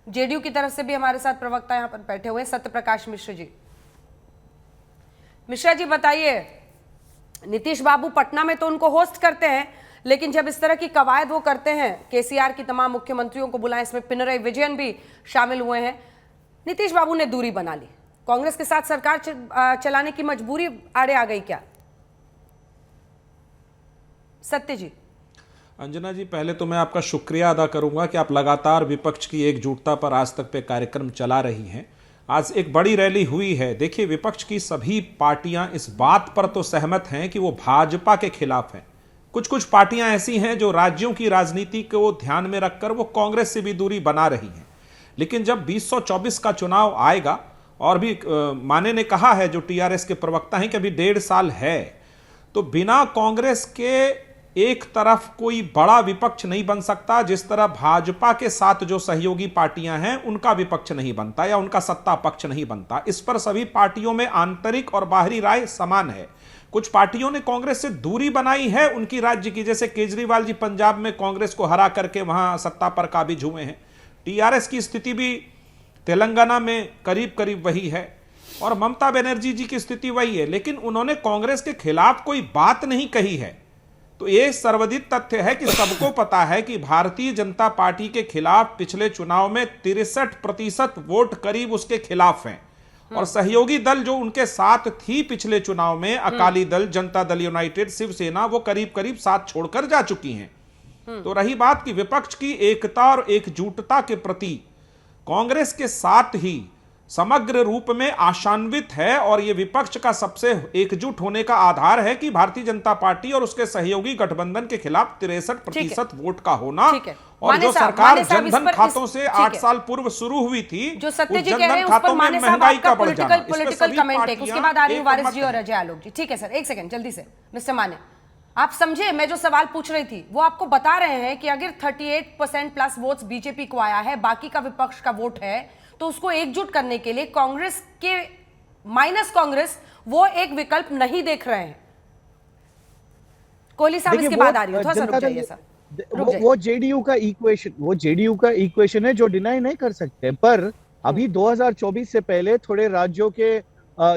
JDU की तरफ से भी हमारे साथ प्रवक्ता यहां पर बैठे हुए सत्य प्रकाश मिश्र जी। मिश्रा जी बताइए, नीतीश बाबू पटना में तो उनको होस्ट करते हैं, लेकिन जब इस तरह की कवायद वो करते हैं, केसीआर की तमाम मुख्यमंत्रियों को बुलाएं, इसमें पिनराई विजयन भी शामिल हुए हैं, नीतीश बाबू ने दूरी बना ली, कांग्रेस के साथ सरकार चलाने की मजबूरी आड़े आ गई क्या? सत्य जी। अंजना जी, पहले तो मैं आपका शुक्रिया अदा करूंगा कि आप लगातार विपक्ष की एकजुटता पर आज तक पे कार्यक्रम चला रही हैं। आज एक बड़ी रैली हुई है। देखिए, विपक्ष की सभी पार्टियां इस बात पर तो सहमत हैं कि वो भाजपा के खिलाफ हैं। कुछ कुछ पार्टियां ऐसी हैं जो राज्यों की राजनीति को ध्यान में रखकर वो कांग्रेस से भी दूरी बना रही हैं। लेकिन जब 2024 का चुनाव आएगा, और भी माने ने कहा है, जो टीआरएस के प्रवक्ता हैं, कि अभी 1.5 साल है, तो बिना कांग्रेस के एक तरफ कोई बड़ा विपक्ष नहीं बन सकता, जिस तरह भाजपा के साथ जो सहयोगी पार्टियां हैं उनका विपक्ष नहीं बनता या उनका सत्ता पक्ष नहीं बनता। इस पर सभी पार्टियों में आंतरिक और बाहरी राय समान है। कुछ पार्टियों ने कांग्रेस से दूरी बनाई है उनकी राज्य की, जैसे केजरीवाल जी पंजाब में कांग्रेस को हरा करके वहां सत्ता पर काबिज हुए हैं। टीआरएस की स्थिति भी तेलंगाना में करीब करीब वही है, और ममता बनर्जी जी की स्थिति वही है, लेकिन उन्होंने कांग्रेस के खिलाफ कोई बात नहीं कही है। तो ये सर्वविदित तथ्य है कि सबको पता है कि भारतीय जनता पार्टी के खिलाफ पिछले चुनाव में 63% वोट करीब उसके खिलाफ हैं, और सहयोगी दल जो उनके साथ थी पिछले चुनाव में, अकाली दल, जनता दल यूनाइटेड, शिवसेना, वो करीब करीब साथ छोड़कर जा चुकी हैं। तो रही बात कि विपक्ष की एकता और एकजुटता के प्रति कांग्रेस के साथ ही समग्र रूप में आशान्वित है, और यह विपक्ष का सबसे एकजुट होने का आधार है कि भारतीय जनता पार्टी और उसके सहयोगी गठबंधन के खिलाफ 63% वोट का होना, और जो सरकार जनधन खातों से 8 साल पूर्व शुरू हुई थी, जो सत्य जी कह रहे हैं उस पर माने साहब आपका पॉलिटिकल कमेंट है। उसके बाद आ रही हूं वारिस जी और अजय आलोक जी। ठीक है सर, एक सेकंड जल्दी से। मिस्टर माने, आप समझे, मैं जो सवाल पूछ रही थी वो आपको बता रहे हैं कि अगर 38% प्लस वोट्स बीजेपी को आया है, बाकी का विपक्ष का वोट है, तो उसको एकजुट करने के लिए कांग्रेस के माइनस कांग्रेस वो एक विकल्प नहीं देख रहे हैं। कोहली साहब इसके बाद आ रही हो, थोड़ा सा रुक जाइए सर। वो जेडीयू का इक्वेशन है जो डिनाई नहीं कर सकते। पर अभी 2024 से पहले थोड़े राज्यों के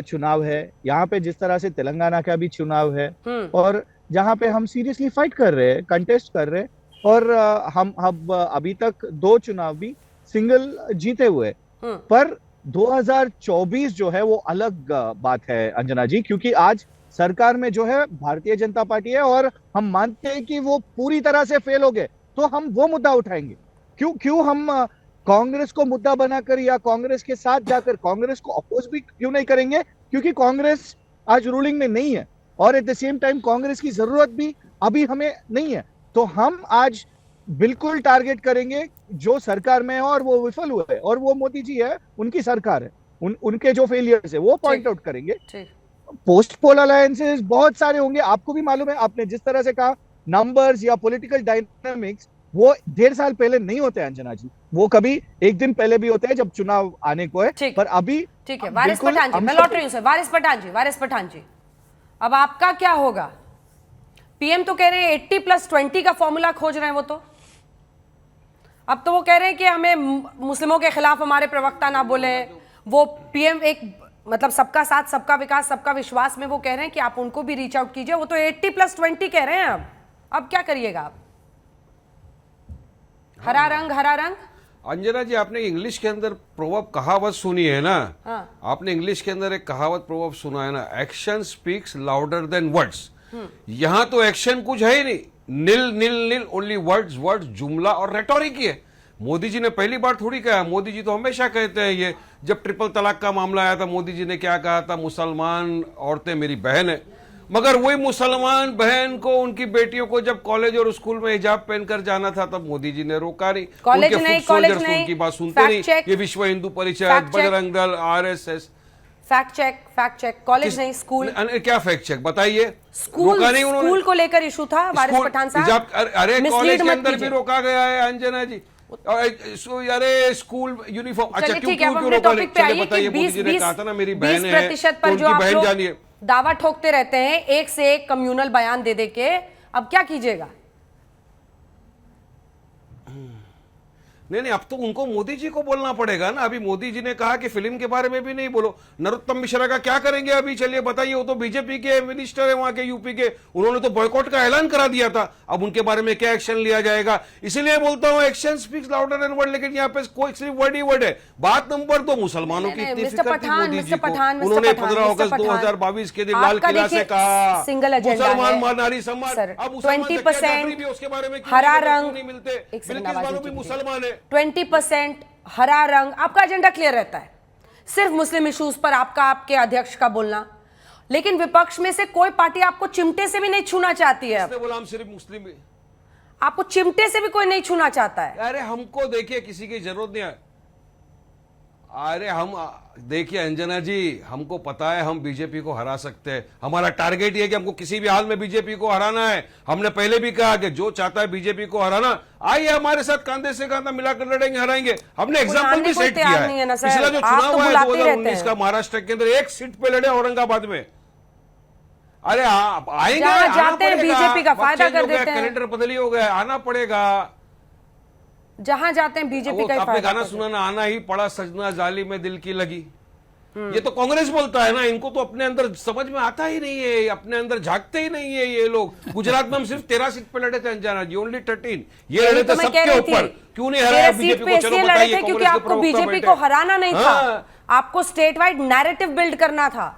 चुनाव है, यहाँ पे जिस तरह से तेलंगाना का भी चुनाव है, और जहाँ पे हम सीरियसली फाइट कर रहे हैं, कंटेस्ट कर रहे हैं, और हम अभी तक 2 चुनाव भी सिंगल जीते हुए। पर 2024 जो है वो अलग बात है अंजना जी, क्योंकि आज सरकार में जो है भारतीय जनता पार्टी है, और हम मानते हैं कि वो पूरी तरह से फेल हो गए, तो हम वो मुद्दा उठाएंगे। क्यों हम कांग्रेस को मुद्दा बनाकर या कांग्रेस के साथ जाकर कांग्रेस को अपोज भी क्यों नहीं करेंगे? क्योंकि कांग्रेस आज रूलिंग में नहीं है, और at the same time Congress की जरूरत भी अभी हमें नहीं है। तो हम आज बिल्कुल टारगेट करेंगे जो सरकार में है और वो विफल हुए, और वो मोदी जी है, उनकी सरकार है, उनके जो फेलियर्स है वो पॉइंट आउट करेंगे। पोस्ट पोल अलायंसेस बहुत सारे होंगे, आपको भी मालूम है। आपने जिस तरह से कहा नंबर्स या पॉलिटिकल डायनामिक्स, वो 1.5 साल पहले नहीं होते अंजना जी, वो कभी एक दिन पहले भी होते हैं जब चुनाव आने को है। पर अभी ठीक है वारिस पठान जी, मैं लौट रही हूं सर। वारिस पठान जी, अब आपका क्या होगा? पीएम तो कह रहे हैं 80+20 का फॉर्मूला खोज रहे हैं वो, तो अब तो वो कह रहे हैं कि हमें मुस्लिमों के खिलाफ हमारे प्रवक्ता ना बोले। वो पीएम एक मतलब सबका साथ सबका विकास सबका विश्वास में वो कह रहे हैं कि आप उनको भी रीच आउट कीजिए, वो तो 80+20 कह रहे हैं। अब क्या करिएगा आप? हरा रंग। अंजना जी, आपने इंग्लिश के अंदर प्रोवर्ब कहावत सुनी है ना? हाँ। आपने इंग्लिश के अंदर एक कहावत प्रोवर्ब सुना है ना, action speaks louder than words. यहां तो एक्शन कुछ है ही नहीं, नील, ओनली वर्ड्स, जुमला और रेटोरिक ही है। मोदी जी ने पहली बार थोड़ी कहा, मोदी जी तो हमेशा कहते हैं ये। जब ट्रिपल तलाक का मामला आया था, मोदी जी ने क्या कहा था? मुसलमान औरतें मेरी बहन है। मगर वही मुसलमान बहन को, उनकी बेटियों को जब कॉलेज और स्कूल में हिजाब पहनकर जाना था, तब मोदी जी ने रोका नहीं। कॉलेज उनके नहीं, फुट सोल्जर्स उनकी बात सुनते नहीं। ये विश्व Hindu Parishad, Bajrang Dal, RSS. Fact check, college नहीं स्कूल। क्या फैक्ट चेक बताइए? स्कूल को लेकर इशू था वारिस पठान साहब। अरे कॉलेज के अंदर भी रोका गया है अंजना जी। अरे स्कूल यूनिफॉर्म, अच्छा क्यों रोका? चलिए बताइए। मोदी जी ने कहा था ना मेरी बहन है, तो उनकी बहन जानिए। दावा ठोकते रहते हैं एक से एक कम्युनल बयान दे के, अब क्या कीजिएगा? नहीं, अब तो उनको मोदी जी को बोलना पड़ेगा ना। अभी मोदी जी ने कहा कि फिल्म के बारे में भी नहीं बोलो। नरोत्तम मिश्रा का क्या करेंगे अभी, चलिए बताइए। वो तो बीजेपी के मिनिस्टर है वहां के, यूपी के, उन्होंने तो बॉयकॉट का ऐलान करा दिया था। अब उनके बारे में क्या एक्शन लिया जाएगा? इसीलिए बोलता हूं action speaks louder than word, लेकिन यहाँ पे कोई सिर्फ वर्ड ही वर्ड है। बात नंबर 2, मुसलमानों की इतनी फिक्र थी मोदी जी को, उन्होंने 15 अगस्त 2022 के दिन लाल किला से कहा सिंगल एजेंडा मुसलमान नारी सम्मान। अब मुसलमान 20% उसके बारे में हरा क्यों रंग नहीं मिलते? एक सेकंड बिल्किस आवाज बानो भी नीचे मुसलमान है। 20% हरा रंग, आपका एजेंडा क्लियर रहता है, सिर्फ मुस्लिम इश्यूज पर आपका, आपके अध्यक्ष का बोलना। लेकिन विपक्ष में से कोई पार्टी आपको चिमटे से भी नहीं छूना चाहती है। किसने बोला हम सिर्फ मुस्लिम हैं? आपको चिमटे से भी कोई नहीं छूना चाहता है। अरे हमको देखिए किसी की जरूरत नहीं है। अरे हम देखिए अंजना जी, हमको पता है हम बीजेपी को हरा सकते हैं। हमारा टारगेट ये है कि हमको किसी भी हाल में बीजेपी को हराना है। हमने पहले भी कहा कि जो चाहता है बीजेपी को हराना, आइए हमारे साथ कंधे से कंधा मिलाकर लड़ेंगे, हराएंगे। हमने एग्जाम्पल भी सेट किया है। पिछला जो चुनाव हुआ है 2019 का महाराष्ट्र के अंदर, एक सीट पे लड़े औरंगाबाद में। अरे आप आएंगे, जहां जाते हैं बीजेपी का फायदा कर देते हैं। कैलेंडर बदली हो गया, आना पड़ेगा। जहां जाते हैं बीजेपी का ही आपने फायदा गाना करते सुना ना, आना ही पड़ा सजना जाली में दिल की लगी। ये तो कांग्रेस बोलता है ना, इनको तो अपने अंदर समझ में आता ही नहीं है, अपने अंदर झांकते ही नहीं है ये लोग। गुजरात में हम सिर्फ 13 सीट पे लड़े थे अंजना जी, ओनली 13। ये लड़े थे सबके ऊपर। क्यों नहीं हराया बीजेपी को? चलो बताइए। क्योंकि आपको बीजेपी को हराना नहीं था, आपको स्टेट वाइड नैरेटिव बिल्ड करना था।